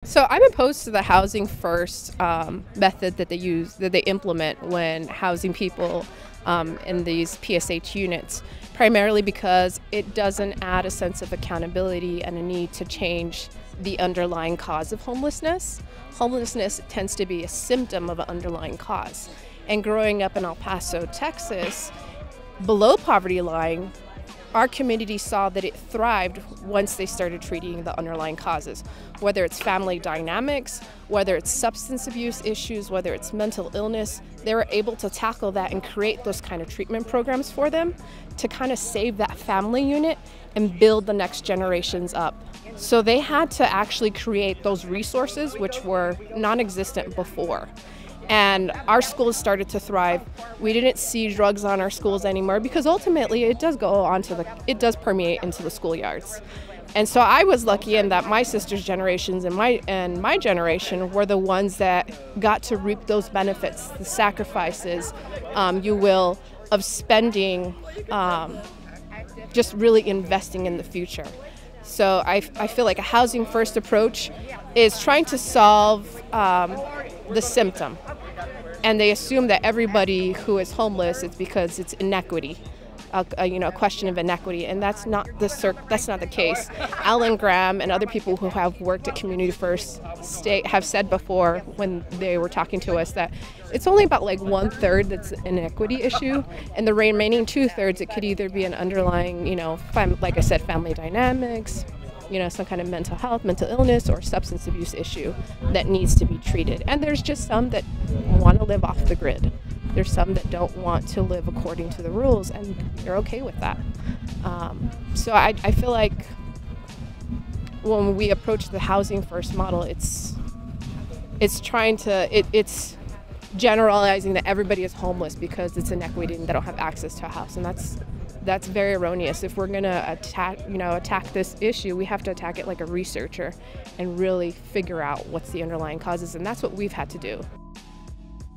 So I'm opposed to the housing first method that they implement when housing people in these PSH units, primarily because it doesn't add a sense of accountability and a need to change the underlying cause of homelessness. Homelessness tends to be a symptom of an underlying cause. And growing up in El Paso, Texas, below poverty line, our community saw that it thrived once they started treating the underlying causes, whether it's family dynamics, whether it's substance abuse issues, whether it's mental illness. They were able to tackle that and create those kind of treatment programs for them to kind of save that family unit and build the next generations up. So they had to actually create those resources which were non-existent before. And our schools started to thrive. We didn't see drugs on our schools anymore because ultimately it does permeate into the schoolyards. And so I was lucky in that my sister's generations and my generation were the ones that got to reap those benefits, the sacrifices, you will, of spending, just really investing in the future. So I feel like a housing first approach is trying to solve the symptom. And they assume that everybody who is homeless is because it's inequity, a question of inequity, and that's not the case. Alan Graham and other people who have worked at Community First have said before when they were talking to us that it's only about like 1/3 that's an inequity issue, and the remaining 2/3 it could either be an underlying, like I said, family dynamics, some kind of mental health, mental illness, or substance abuse issue that needs to be treated. And there's just some that want to live off the grid. There's some that don't want to live according to the rules, and they're okay with that. So I feel like when we approach the housing first model, it's generalizing that everybody is homeless because it's inequity and they don't have access to a house, and that's very erroneous. If we're going to attack this issue, we have to attack it like a researcher and really figure out what's the underlying causes, and that's what we've had to do.